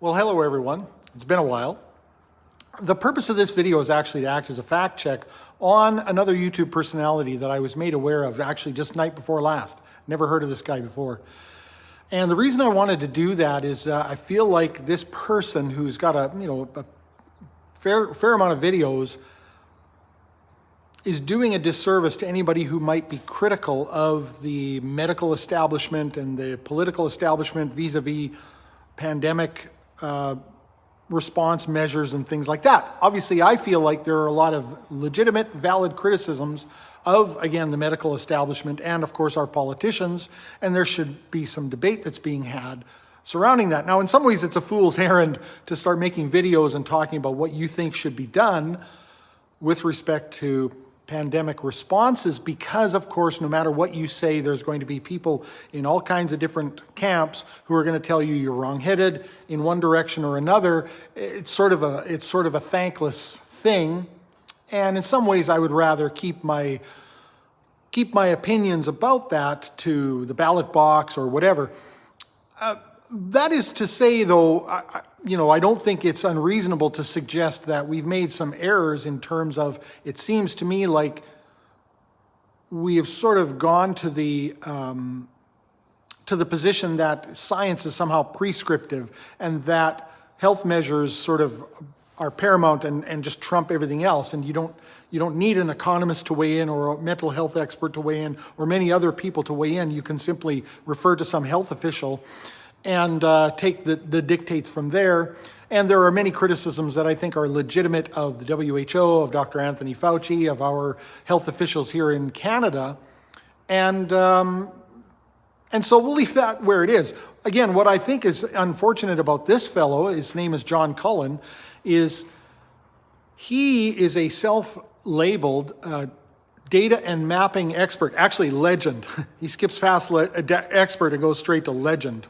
Well, hello everyone. It's been a while. The purpose of this video is actually to act as a fact check on another YouTube personality that I was made aware of actually just night before last. Never heard of this guy before. And the reason I wanted to do that is I feel like this person who's got a fair amount of videos is doing a disservice to anybody who might be critical of the medical establishment and the political establishment vis-a-vis pandemic response measures and things like that. Obviously, I feel like there are a lot of legitimate, valid criticisms of, again, the medical establishment and, of course, our politicians, and there should be some debate that's being had surrounding that. Now, in some ways, it's a fool's errand to start making videos and talking about what you think should be done with respect to pandemic responses, because of course, no matter what you say, there's going to be people in all kinds of different camps who are going to tell you you're wrong-headed in one direction or another. It's sort of a thankless thing, and in some ways, I would rather keep my opinions about that to the ballot box or whatever. That is to say, though, I don't think it's unreasonable to suggest that we've made some errors in terms of, it seems to me like we have sort of gone to the position that science is somehow prescriptive and that health measures sort of are paramount and just trump everything else. And you don't need an economist to weigh in or a mental health expert to weigh in or many other people to weigh in. You can simply refer to some health official and take the dictates from there. And there are many criticisms that I think are legitimate of the WHO, of Dr. Anthony Fauci, of our health officials here in Canada. And so we'll leave that where it is. Again, what I think is unfortunate about this fellow, his name is John Cullen, is he is a self-labeled data and mapping expert, actually legend. He skips past expert and goes straight to legend.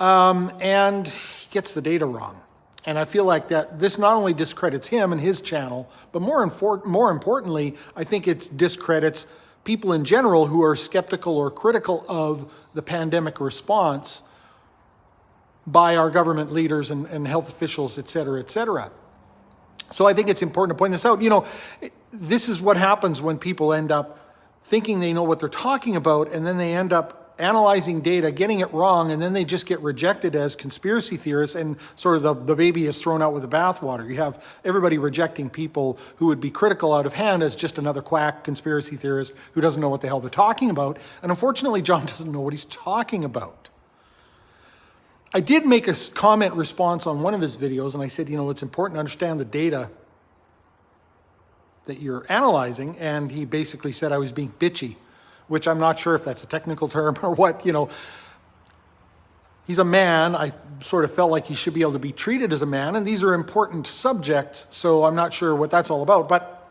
And he gets the data wrong. And I feel like that this not only discredits him and his channel, but more importantly, I think it discredits people in general who are skeptical or critical of the pandemic response by our government leaders and health officials, et cetera, et cetera. So I think it's important to point this out. This is what happens when people end up thinking they know what they're talking about, and then they end up analyzing data, getting it wrong, and then they just get rejected as conspiracy theorists, and sort of the baby is thrown out with the bathwater. You have everybody rejecting people who would be critical out of hand as just another quack conspiracy theorist who doesn't know what the hell they're talking about. And unfortunately, John doesn't know what he's talking about. I did make a comment response on one of his videos, and I said, it's important to understand the data that you're analyzing, and he basically said I was being bitchy, which I'm not sure if that's a technical term or what. He's a man. I sort of felt like he should be able to be treated as a man, and these are important subjects, so I'm not sure what that's all about. But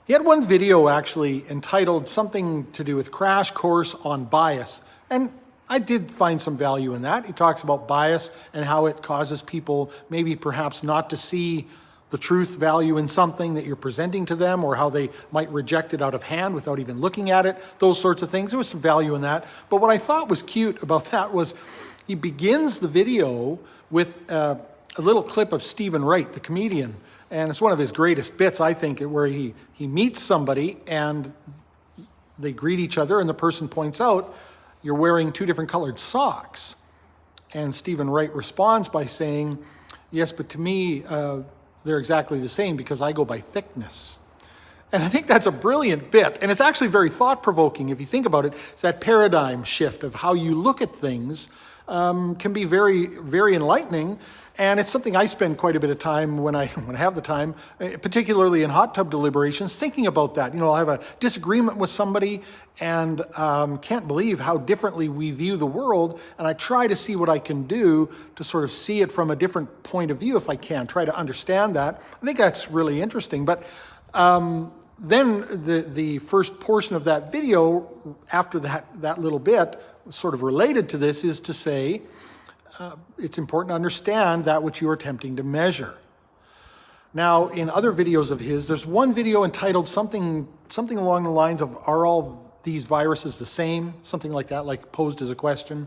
he had one video actually entitled something to do with Crash Course on Bias, and I did find some value in that. He talks about bias and how it causes people maybe perhaps not to see the truth value in something that you're presenting to them, or how they might reject it out of hand without even looking at it, those sorts of things. There was some value in that. But what I thought was cute about that was he begins the video with a little clip of Stephen Wright, the comedian. And it's one of his greatest bits, I think, where he meets somebody and they greet each other, and the person points out, you're wearing two different colored socks. And Stephen Wright responds by saying, yes, but to me, they're exactly the same because I go by thickness. And I think that's a brilliant bit. And it's actually very thought-provoking if you think about it. It's that paradigm shift of how you look at things can be very, very enlightening. And it's something I spend quite a bit of time when I have the time, particularly in hot tub deliberations, thinking about that. I'll have a disagreement with somebody and can't believe how differently we view the world. And I try to see what I can do to sort of see it from a different point of view if I can, try to understand that. I think that's really interesting. But then the first portion of that video, after that little bit, sort of related to this, is to say, it's important to understand that which you are attempting to measure. Now, in other videos of his, there's one video entitled something along the lines of, are all these viruses the same? Something like that, like posed as a question.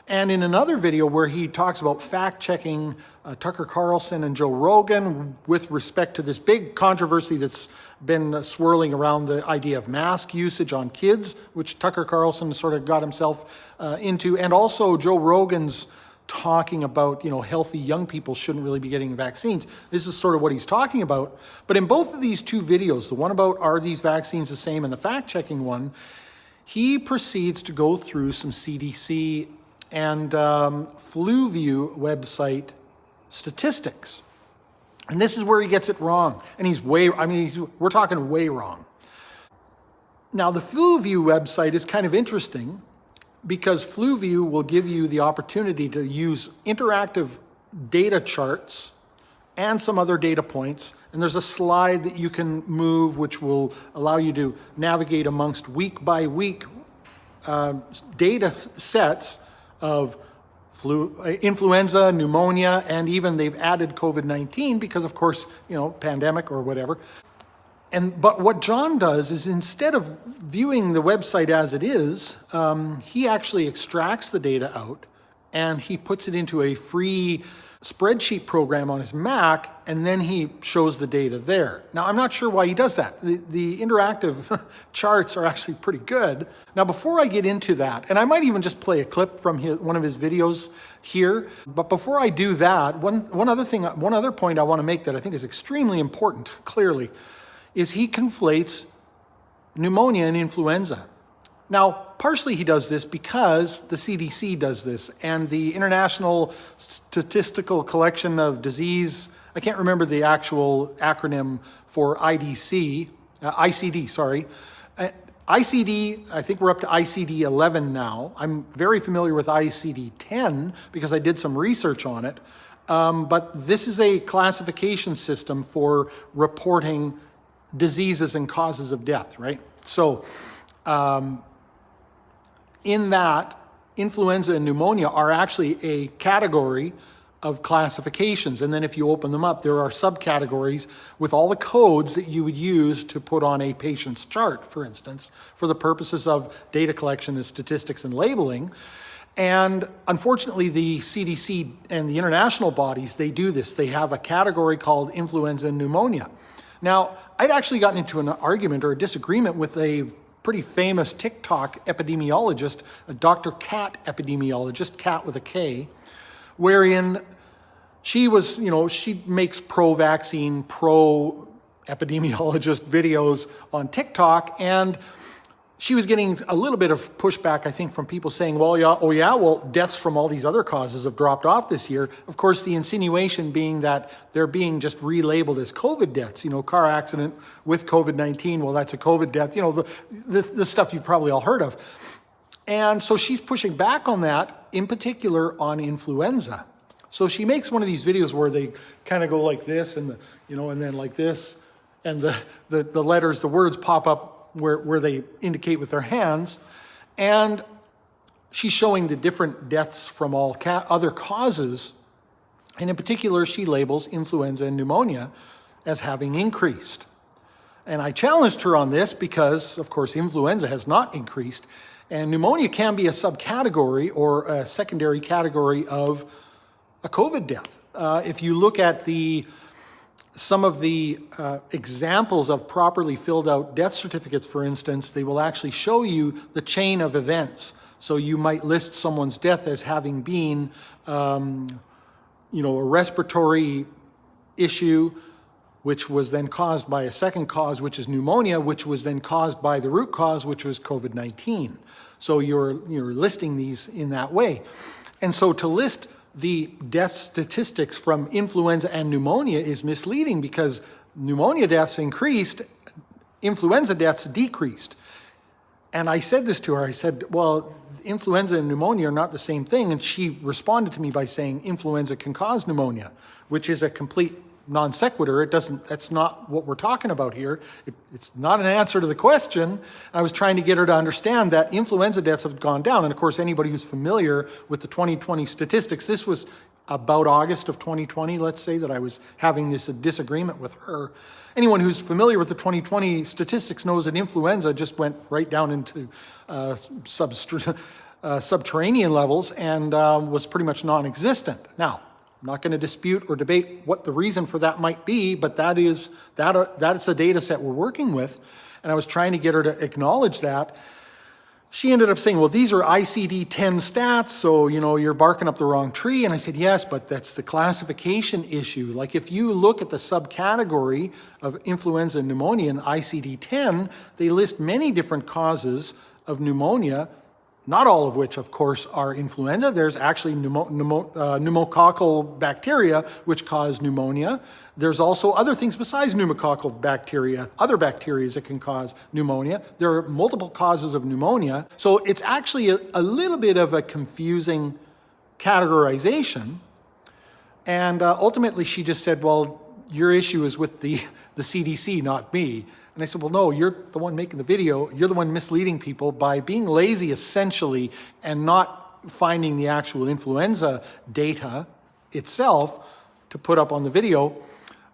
And in another video where he talks about fact-checking Tucker Carlson and Joe Rogan with respect to this big controversy that's been swirling around the idea of mask usage on kids, which Tucker Carlson sort of got himself into, and also Joe Rogan's talking about, healthy young people shouldn't really be getting vaccines. This is sort of what he's talking about. But in both of these two videos, the one about are these vaccines the same and the fact-checking one, he proceeds to go through some CDC and FluView website statistics. And this is where he gets it wrong. And we're talking way wrong. Now, the FluView website is kind of interesting because FluView will give you the opportunity to use interactive data charts and some other data points. And there's a slide that you can move, which will allow you to navigate amongst week by week data sets of influenza, pneumonia, and even they've added COVID-19 because, of course, pandemic or whatever. But what John does is instead of viewing the website as it is, he actually extracts the data out and he puts it into a free spreadsheet program on his Mac, and then he shows the data there. Now, I'm not sure why he does that. The interactive charts are actually pretty good. Now, before I get into that, and I might even just play a clip from one of his videos here, but before I do that, one other point I want to make that I think is extremely important, clearly, is he conflates pneumonia and influenza. Now, partially he does this because the CDC does this, and the International Statistical Collection of Disease, I can't remember the actual acronym for ICD, sorry. ICD, I think we're up to ICD 11 now. I'm very familiar with ICD 10 because I did some research on it. But this is a classification system for reporting diseases and causes of death, right? So, in that, influenza and pneumonia are actually a category of classifications. And then if you open them up, there are subcategories with all the codes that you would use to put on a patient's chart, for instance, for the purposes of data collection and statistics and labeling. And unfortunately, the CDC and the international bodies, they do this. They have a category called influenza and pneumonia. Now, I'd actually gotten into an argument or a disagreement with a pretty famous TikTok epidemiologist, a Dr. Kat epidemiologist, Kat with a K, wherein she was, she makes pro-vaccine, pro-epidemiologist videos on TikTok, and she was getting a little bit of pushback, I think, from people saying, well, deaths from all these other causes have dropped off this year. Of course, the insinuation being that they're being just relabeled as COVID deaths, car accident with COVID-19, well, that's a COVID death, the stuff you've probably all heard of. And so she's pushing back on that, in particular on influenza. So she makes one of these videos where they kind of go like this and, and then like this, and the letters, the words pop up where they indicate with their hands, and she's showing the different deaths from all other causes, and in particular, she labels influenza and pneumonia as having increased. And I challenged her on this because, of course, influenza has not increased, and pneumonia can be a subcategory or a secondary category of a COVID death. If you look at some of the examples of properly filled out death certificates, for instance, they will actually show you the chain of events. So you might list someone's death as having been, a respiratory issue, which was then caused by a second cause, which is pneumonia, which was then caused by the root cause, which was COVID-19. So you're listing these in that way. And so to list the death statistics from influenza and pneumonia is misleading because pneumonia deaths increased, influenza deaths decreased. And I said this to her, I said, well, influenza and pneumonia are not the same thing. And she responded to me by saying influenza can cause pneumonia, which is a complete non sequitur. That's not what we're talking about here. It's not an answer to the question. I was trying to get her to understand that influenza deaths have gone down. And of course, anybody who's familiar with the 2020 statistics, this was about August of 2020, let's say, that I was having this disagreement with her. Anyone who's familiar with the 2020 statistics knows that influenza just went right down into subterranean levels and was pretty much non-existent. Now, I'm not going to dispute or debate what the reason for that might be, but that's a data set we're working with, and I was trying to get her to acknowledge that. She ended up saying, well, these are ICD-10 stats, so, you're barking up the wrong tree. And I said, yes, but that's the classification issue. Like if you look at the subcategory of influenza and pneumonia in ICD-10, they list many different causes of pneumonia, not all of which, of course, are influenza. There's actually pneumococcal bacteria which cause pneumonia. There's also other things besides pneumococcal bacteria, other bacteria that can cause pneumonia. There are multiple causes of pneumonia. So it's actually a little bit of a confusing categorization. And ultimately, she just said, well, your issue is with the CDC, not me. And I said, well, no, you're the one making the video. You're the one misleading people by being lazy, essentially, and not finding the actual influenza data itself to put up on the video,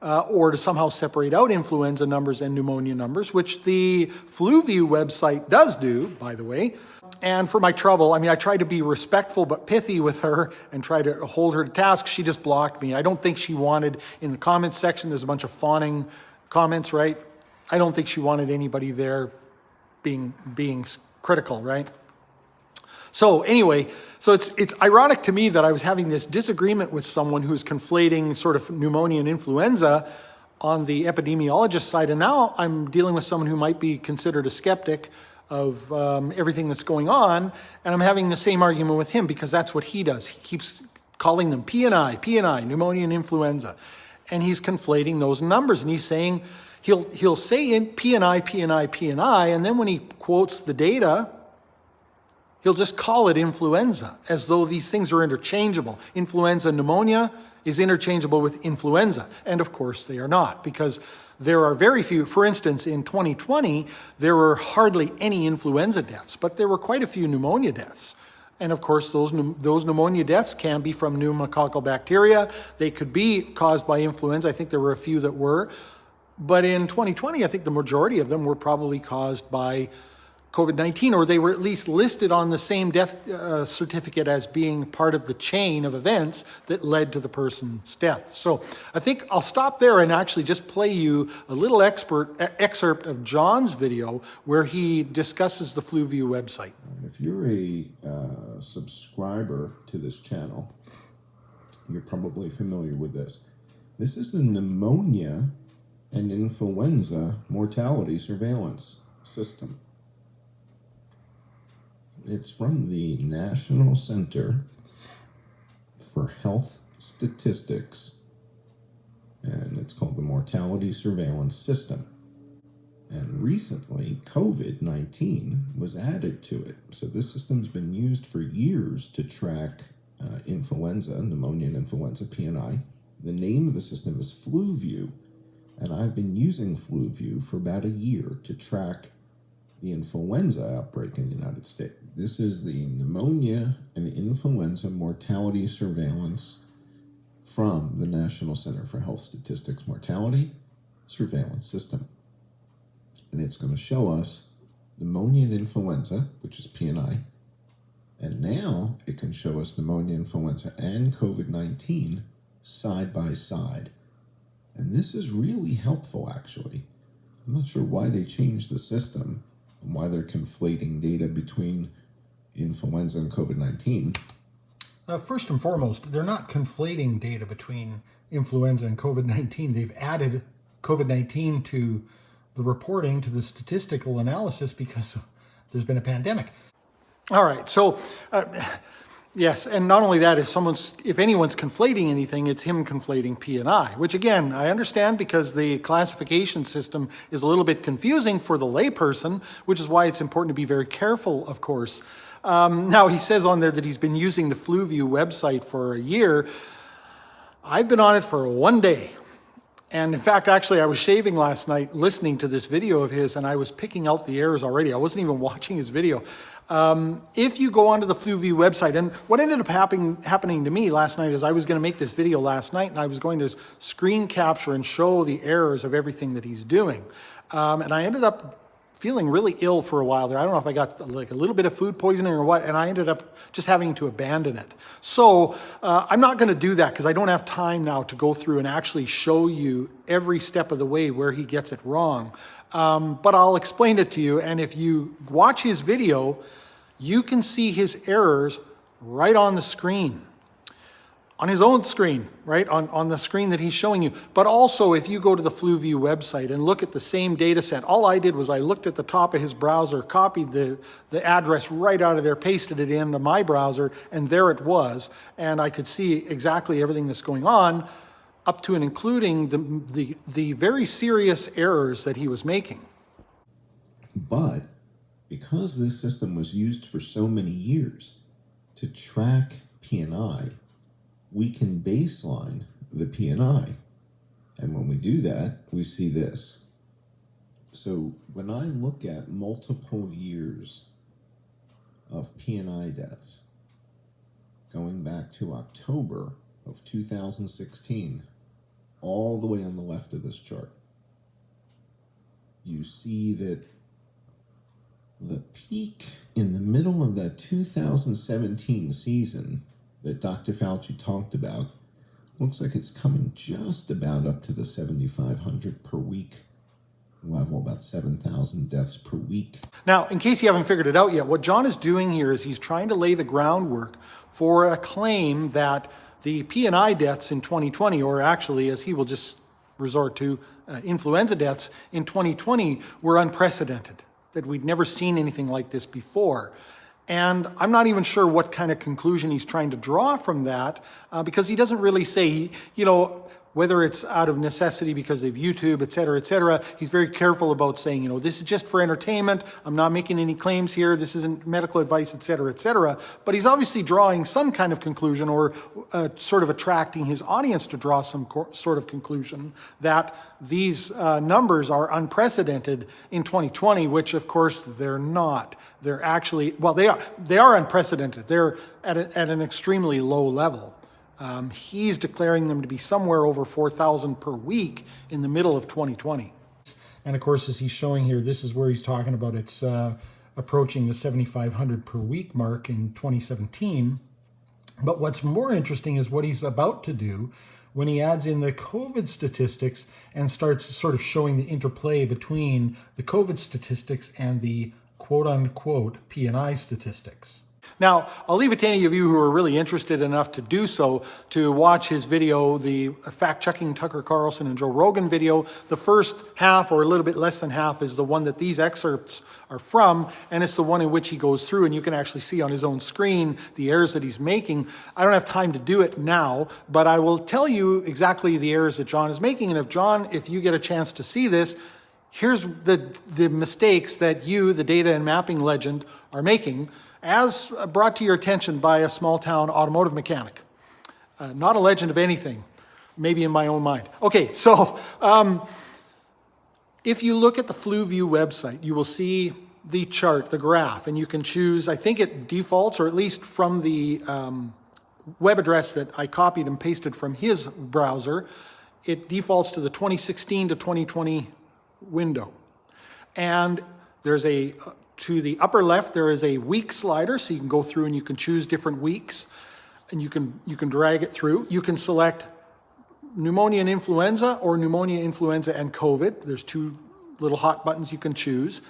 or to somehow separate out influenza numbers and pneumonia numbers, which the FluView website does do, by the way. And for my trouble, I tried to be respectful but pithy with her and try to hold her to task. She just blocked me. I don't think she wanted, in the comments section, there's a bunch of fawning comments, right? I don't think she wanted anybody there being critical, right? So anyway, so it's ironic to me that I was having this disagreement with someone who's conflating sort of pneumonia and influenza on the epidemiologist side, and now I'm dealing with someone who might be considered a skeptic of everything that's going on, and I'm having the same argument with him because that's what he does. He keeps calling them P&I, pneumonia and influenza, and he's conflating those numbers, and he's saying, he'll say in P&I, and then when he quotes the data, he'll just call it influenza, as though these things are interchangeable. Influenza pneumonia is interchangeable with influenza, and of course they are not, because there are very few. For instance, in 2020, there were hardly any influenza deaths, but there were quite a few pneumonia deaths. And of course, those pneumonia deaths can be from pneumococcal bacteria. They could be caused by influenza. I think there were a few that were. But in 2020, I think the majority of them were probably caused by COVID-19, or they were at least listed on the same death certificate as being part of the chain of events that led to the person's death. So I think I'll stop there and actually just play you a little excerpt of John's video where he discusses the FluView website. If you're a subscriber to this channel, you're probably familiar with this. This is the pneumonia and influenza mortality surveillance system. It's from the National Center for Health Statistics, and it's called the Mortality Surveillance System. And recently, COVID-19 was added to it. So this system's been used for years to track influenza, pneumonia and influenza, P&I. The name of the system is FluView. And I've been using FluView for about a year to track the influenza outbreak in the United States. This is the pneumonia and influenza mortality surveillance from the National Center for Health Statistics Mortality Surveillance System. And it's going to show us pneumonia and influenza, which is P&I, and now it can show us pneumonia, influenza, and COVID-19 side by side. And this is really helpful, actually. I'm not sure why they changed the system and why they're conflating data between influenza and COVID-19. First and foremost, they're not conflating data between influenza and COVID-19. They've added COVID-19 to the reporting, to the statistical analysis, because there's been a pandemic. All right, so yes, and not only that, if anyone's conflating anything, it's him conflating P&I, which again, I understand because the classification system is a little bit confusing for the layperson, which is why it's important to be very careful, of course. Now, he says on there that he's been using the FluView website for a year. I've been on it for 1 day. And in fact, actually, I was shaving last night listening to this video of his, and I was picking out the errors already. I wasn't even watching his video. If you go onto the FluView website, and what ended up happening to me last night is I was going to make this video last night, and I was going to screen capture and show the errors of everything that he's doing. And I ended up feeling really ill for a while there. I don't know if I got like a little bit of food poisoning or what, and I ended up just having to abandon it. So I'm not going to do that because I don't have time now to go through and actually show you every step of the way where he gets it wrong. But I'll explain it to you, and if you watch his video, you can see his errors right on the screen. On his own screen, right, on the screen that he's showing you. But also, if you go to the FluView website and look at the same data set, all I did was I looked at the top of his browser, copied the address right out of there, pasted it into my browser, and there it was. And I could see exactly everything that's going on, up to and including the very serious errors that he was making. But because this system was used for so many years to track P&I, we can baseline the P&I. And when we do that, we see this. So when I look at multiple years of P&I deaths, going back to October of 2016, all the way on the left of this chart, you see that the peak in the middle of that 2017 season that Dr. Fauci talked about looks like it's coming just about up to the 7,500 per week level, about 7,000 deaths per week. Now, in case you haven't figured it out yet, what John is doing here is he's trying to lay the groundwork for a claim that the P&I deaths in 2020, or actually, as he will just resort to, influenza deaths in 2020 were unprecedented, that we'd never seen anything like this before. And I'm not even sure what kind of conclusion he's trying to draw from that, because he doesn't really say, whether it's out of necessity because of YouTube, et cetera, he's very careful about saying, this is just for entertainment. I'm not making any claims here. This isn't medical advice, et cetera. But he's obviously drawing some kind of conclusion, or sort of attracting his audience to draw some sort of conclusion that these numbers are unprecedented in 2020, which of course they're not. They're actually, well, they are unprecedented. They're at an extremely low level. He's declaring them to be somewhere over 4,000 per week in the middle of 2020. And of course, as he's showing here, this is where he's talking about it's approaching the 7,500 per week mark in 2017. But what's more interesting is what he's about to do when he adds in the COVID statistics and starts sort of showing the interplay between the COVID statistics and the quote-unquote P&I statistics. Now, I'll leave it to any of you who are really interested enough to do so to watch his video, the fact-checking Tucker Carlson and Joe Rogan video. The first half, or a little bit less than half, is the one that these excerpts are from, and it's the one in which he goes through, and you can actually see on his own screen the errors that he's making. I don't have time to do it now, but I will tell you exactly the errors that John is making, and if you get a chance to see this, here's the mistakes that you, the data and mapping legend, are making, as brought to your attention by a small-town automotive mechanic. Not a legend of anything, maybe in my own mind. Okay, so if you look at the FluView website, you will see the chart, the graph, and you can choose, I think it defaults, or at least from the web address that I copied and pasted from his browser, it defaults to the 2016 to 2020 window. And there's to the upper left, there is a week slider, so you can go through and you can choose different weeks, and you can drag it through. You can select pneumonia and influenza, or pneumonia, influenza, and COVID. There's two little hot buttons you can choose.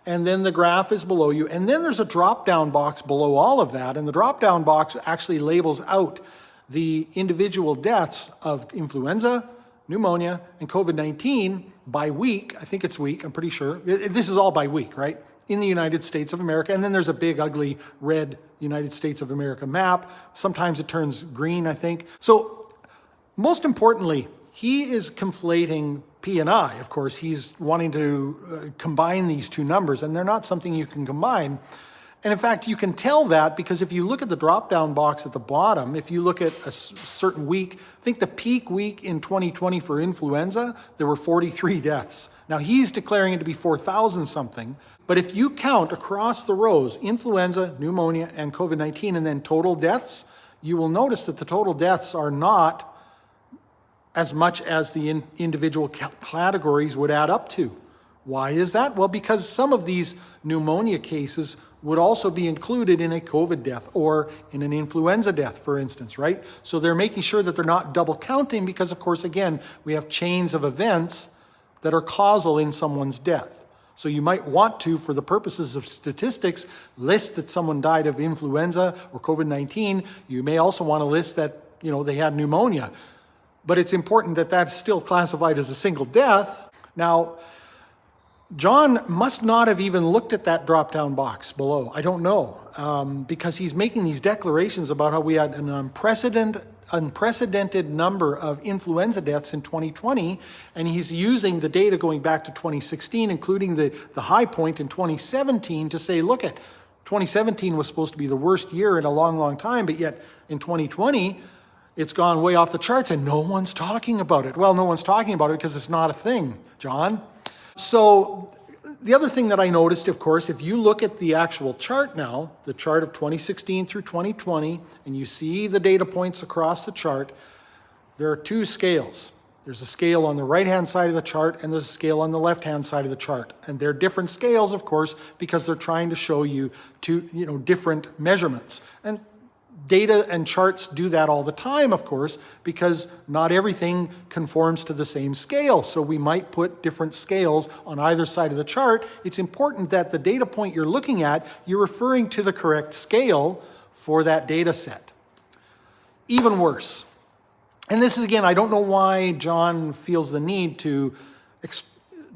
And then the graph is below you. And then there's a drop-down box below all of that, and the drop-down box actually labels out the individual deaths of influenza, pneumonia, and COVID-19 by week. I think it's week, I'm pretty sure. This is all by week, right? In the United States of America. And then there's a big, ugly, red United States of America map. Sometimes it turns green, I think. So most importantly, he is conflating P&I. Of course, he's wanting to combine these two numbers, and they're not something you can combine. And in fact, you can tell that because if you look at the drop-down box at the bottom, if you look at a certain week, I think the peak week in 2020 for influenza, there were 43 deaths. Now, he's declaring it to be 4,000 something, but if you count across the rows, influenza, pneumonia, and COVID-19, and then total deaths, you will notice that the total deaths are not as much as the individual categories would add up to. Why is that? Well, because some of these pneumonia cases would also be included in a COVID death or in an influenza death, for instance, right? So they're making sure that they're not double counting because, of course, again, we have chains of events that are causal in someone's death. So you might want to, for the purposes of statistics, list that someone died of influenza or COVID-19. You may also want to list that, they had pneumonia. But it's important that that's still classified as a single death. Now, John must not have even looked at that drop-down box below. I don't know, because he's making these declarations about how we had an unprecedented number of influenza deaths in 2020, and he's using the data going back to 2016, including the high point in 2017, to say, look at 2017 was supposed to be the worst year in a long, long time, but yet in 2020, it's gone way off the charts and no one's talking about it. Well, no one's talking about it because it's not a thing, John. So the other thing that I noticed, of course, if you look at the actual chart now, the chart of 2016 through 2020, and you see the data points across the chart, there are two scales. There's a scale on the right-hand side of the chart and there's a scale on the left-hand side of the chart. And they're different scales, of course, because they're trying to show you different measurements. And data and charts do that all the time, of course, because not everything conforms to the same scale. So we might put different scales on either side of the chart. It's important that the data point you're looking at, you're referring to the correct scale for that data set. Even worse. And this is, again, I don't know why John feels the need to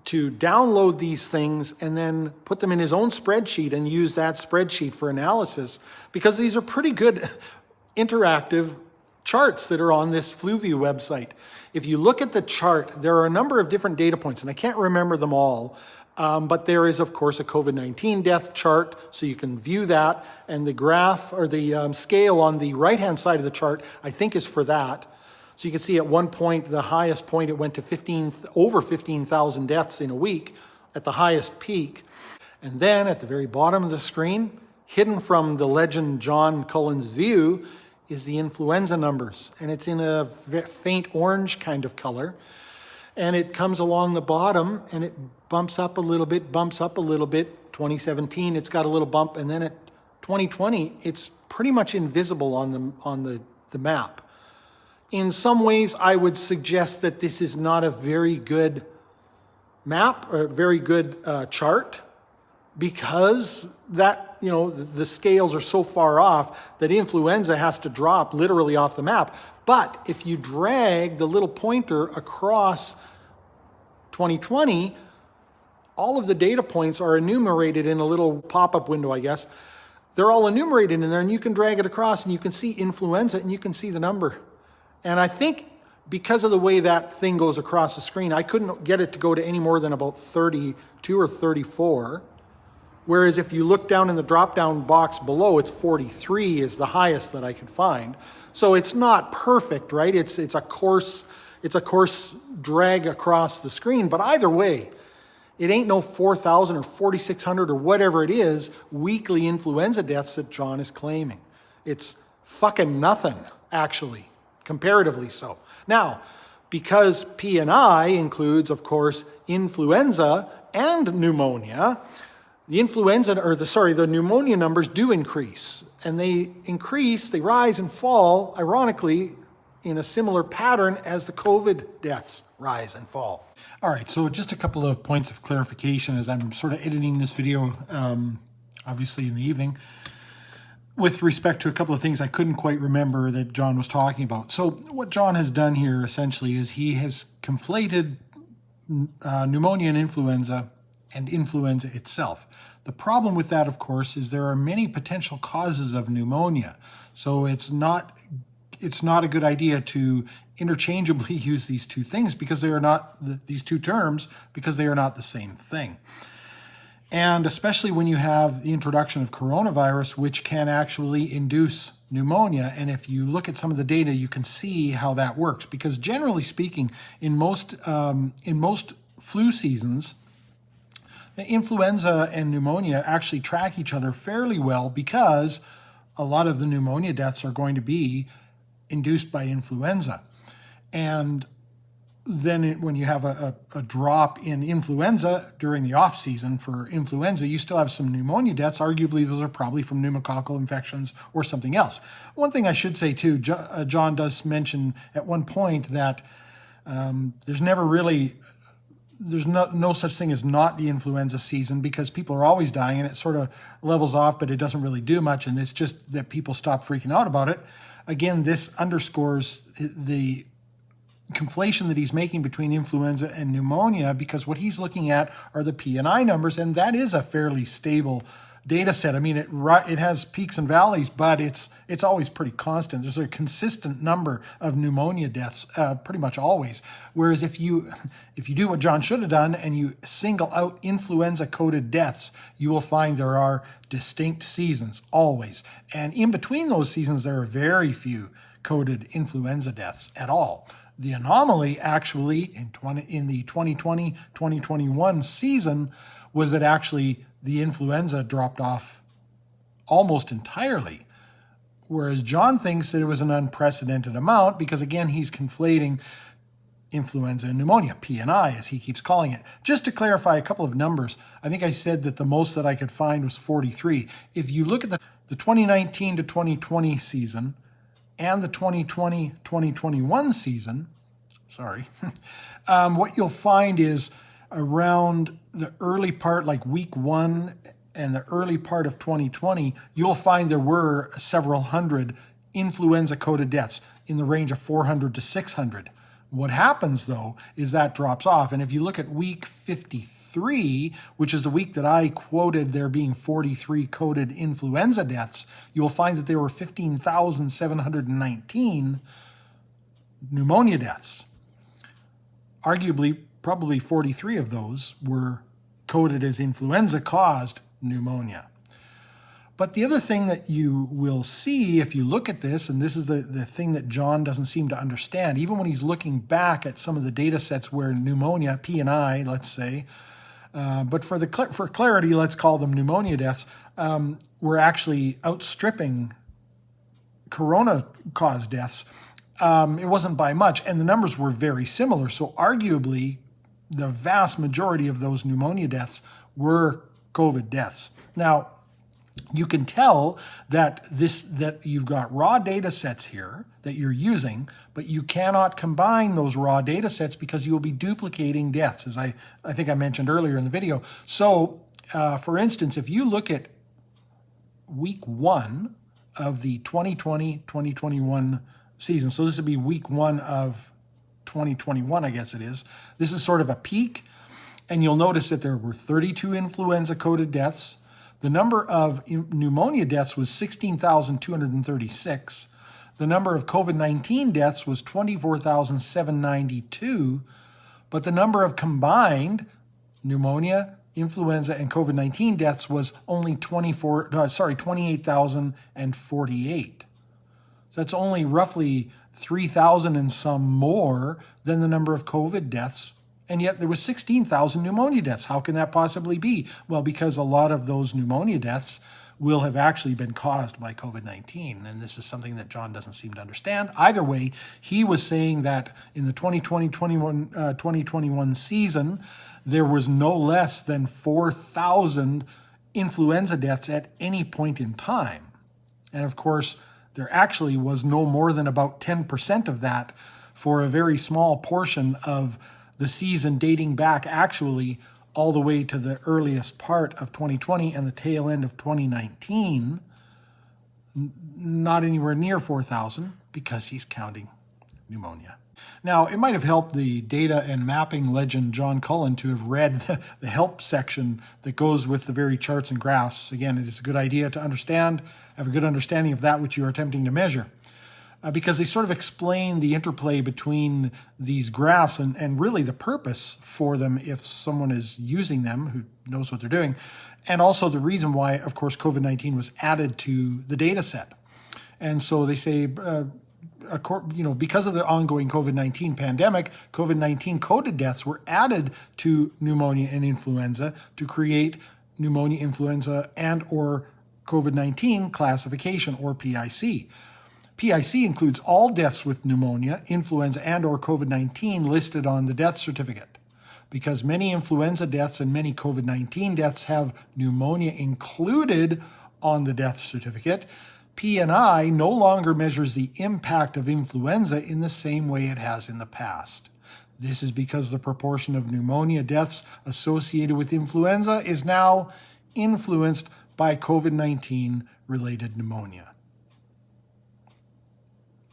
download these things and then put them in his own spreadsheet and use that spreadsheet for analysis, because these are pretty good interactive charts that are on this FluView website. If you look at the chart, there are a number of different data points, and I can't remember them all, but there is, of course, a COVID-19 death chart, so you can view that, and the graph or the scale on the right-hand side of the chart, I think, is for that. So you can see at one point, the highest point, it went to over 15,000 deaths in a week at the highest peak. And then at the very bottom of the screen, hidden from the legend John Cullen's view, is the influenza numbers. And it's in a faint orange kind of color. And it comes along the bottom and it bumps up a little bit, 2017, it's got a little bump. And then at 2020, it's pretty much invisible on the map. In some ways, I would suggest that this is not a very good map or a very good chart, because that, the scales are so far off that influenza has to drop literally off the map. But if you drag the little pointer across 2020, all of the data points are enumerated in a little pop-up window, I guess. They're all enumerated in there, and you can drag it across and you can see influenza and you can see the number. And I think because of the way that thing goes across the screen, I couldn't get it to go to any more than about 32 or 34. Whereas if you look down in the drop-down box below, it's 43 is the highest that I could find. So it's not perfect, right? It's a coarse drag across the screen. But either way, it ain't no 4,000 or 4,600 or whatever it is weekly influenza deaths that John is claiming. It's fucking nothing, actually. Comparatively so. Now, because P&I includes, of course, influenza and pneumonia, the pneumonia numbers do increase. And they rise and fall, ironically, in a similar pattern as the COVID deaths rise and fall. All right, so just a couple of points of clarification as I'm sort of editing this video, obviously in the evening, with respect to a couple of things I couldn't quite remember that John was talking about. So what John has done here essentially is he has conflated pneumonia and influenza itself. The problem with that, of course, is there are many potential causes of pneumonia. So it's not a good idea to interchangeably use these two things because they are not these two terms because they are not the same thing. And especially when you have the introduction of coronavirus, which can actually induce pneumonia. And if you look at some of the data, you can see how that works. Because generally speaking, in most flu seasons, influenza and pneumonia actually track each other fairly well because a lot of the pneumonia deaths are going to be induced by influenza. And when you have a drop in influenza during the off season for influenza, you still have some pneumonia deaths. Arguably, those are probably from pneumococcal infections or something else. One thing I should say too, John does mention at one point that there's no such thing as not the influenza season, because people are always dying and it sort of levels off, but it doesn't really do much. And it's just that people stop freaking out about it. Again, this underscores the conflation that he's making between influenza and pneumonia, because what he's looking at are the P&I numbers, and that is a fairly stable data set. I mean, it has peaks and valleys, but it's always pretty constant. There's a consistent number of pneumonia deaths, pretty much always. Whereas if you do what John should have done and you single out influenza-coded deaths, you will find there are distinct seasons always, and in between those seasons there are very few coded influenza deaths at all. The anomaly actually in the 2020-2021 season was that actually the influenza dropped off almost entirely, whereas John thinks that it was an unprecedented amount because, again, he's conflating influenza and pneumonia, P&I, as he keeps calling it. Just to clarify a couple of numbers, I think I said that the most that I could find was 43. If you look at the 2019 to 2020 season, and the 2020-2021 season, what you'll find is around the early part, like week 1 and the early part of 2020, you'll find there were several hundred influenza-coded deaths in the range of 400 to 600. What happens, though, is that drops off. And if you look at week 53, which is the week that I quoted there being 43 coded influenza deaths, you will find that there were 15,719 pneumonia deaths. Arguably, probably 43 of those were coded as influenza-caused pneumonia. But the other thing that you will see if you look at this, and this is the thing that John doesn't seem to understand, even when he's looking back at some of the data sets where pneumonia, P&I, let's say, but for clarity, let's call them pneumonia deaths, were actually outstripping corona-caused deaths. It wasn't by much, and the numbers were very similar. So arguably, the vast majority of those pneumonia deaths were COVID deaths. Now, you can tell that you've got raw data sets here that you're using, but you cannot combine those raw data sets because you will be duplicating deaths, as I think I mentioned earlier in the video. So, for instance, if you look at week 1 of the 2020-2021 season, so this would be week 1 of 2021, I guess it is. This is sort of a peak, and you'll notice that there were 32 influenza-coded deaths. The number of pneumonia deaths was 16,236. The number of COVID-19 deaths was 24,792. But the number of combined pneumonia, influenza, and COVID-19 deaths was only 28,048. So that's only roughly 3,000 and some more than the number of COVID deaths. And yet there was 16,000 pneumonia deaths. How can that possibly be? Well, because a lot of those pneumonia deaths will have actually been caused by COVID-19. And this is something that John doesn't seem to understand. Either way, he was saying that in the 2020-2021 season, there was no less than 4,000 influenza deaths at any point in time. And of course, there actually was no more than about 10% of that for a very small portion of the season dating back actually all the way to the earliest part of 2020 and the tail end of 2019, not anywhere near 4,000 because he's counting pneumonia. Now, it might have helped the data and mapping legend John Cullen to have read the help section that goes with the very charts and graphs. Again, it is a good idea to understand, have a good understanding of that which you are attempting to measure. Because they sort of explain the interplay between these graphs and really the purpose for them if someone is using them who knows what they're doing, and also the reason why, of course, COVID-19 was added to the data set. And so they say, because of the ongoing COVID-19 pandemic, COVID-19 coded deaths were added to pneumonia and influenza to create pneumonia, influenza, and or COVID-19 classification, or PIC. PIC includes all deaths with pneumonia, influenza, and or COVID-19 listed on the death certificate. Because many influenza deaths and many COVID-19 deaths have pneumonia included on the death certificate, P&I no longer measures the impact of influenza in the same way it has in the past. This is because the proportion of pneumonia deaths associated with influenza is now influenced by COVID-19 related pneumonia.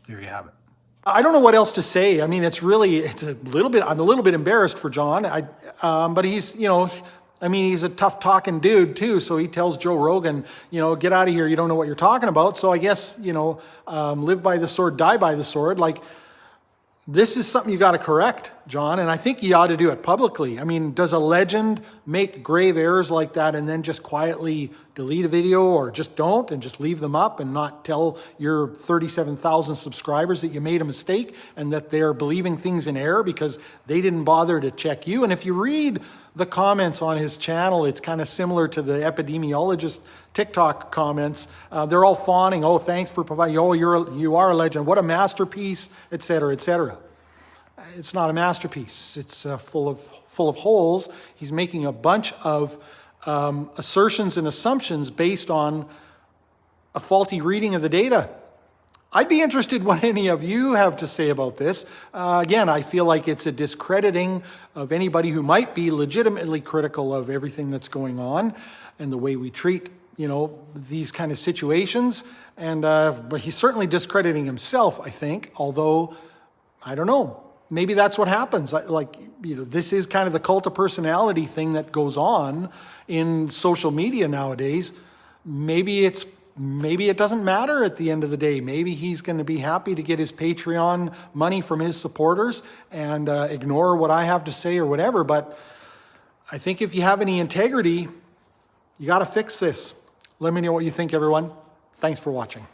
There you have it. I don't know what else to say. I mean, I'm a little bit embarrassed for John. But he's, he's a tough talking dude too. So he tells Joe Rogan, get out of here. You don't know what you're talking about. So I guess, live by the sword, die by the sword. Like, this is something you got to correct, John, and I think you ought to do it publicly. I mean, does a legend make grave errors like that and then just quietly delete a video, or just don't and just leave them up and not tell your 37,000 subscribers that you made a mistake and that they're believing things in error because they didn't bother to check you? And if you read the comments on his channel, it's kind of similar to the epidemiologist TikTok comments. They're all fawning, oh, thanks for providing, oh, you are a legend, what a masterpiece, et cetera, et cetera. It's not a masterpiece. It's full of holes. He's making a bunch of assertions and assumptions based on a faulty reading of the data. I'd be interested what any of you have to say about this. Again, I feel like it's a discrediting of anybody who might be legitimately critical of everything that's going on and the way we treat, these kind of situations. And but he's certainly discrediting himself, I think, although, I don't know. Maybe that's what happens. This is kind of the cult of personality thing that goes on in social media nowadays. Maybe it doesn't matter at the end of the day. Maybe he's going to be happy to get his Patreon money from his supporters and ignore what I have to say or whatever. But I think if you have any integrity, you got to fix this. Let me know what you think, everyone. Thanks for watching.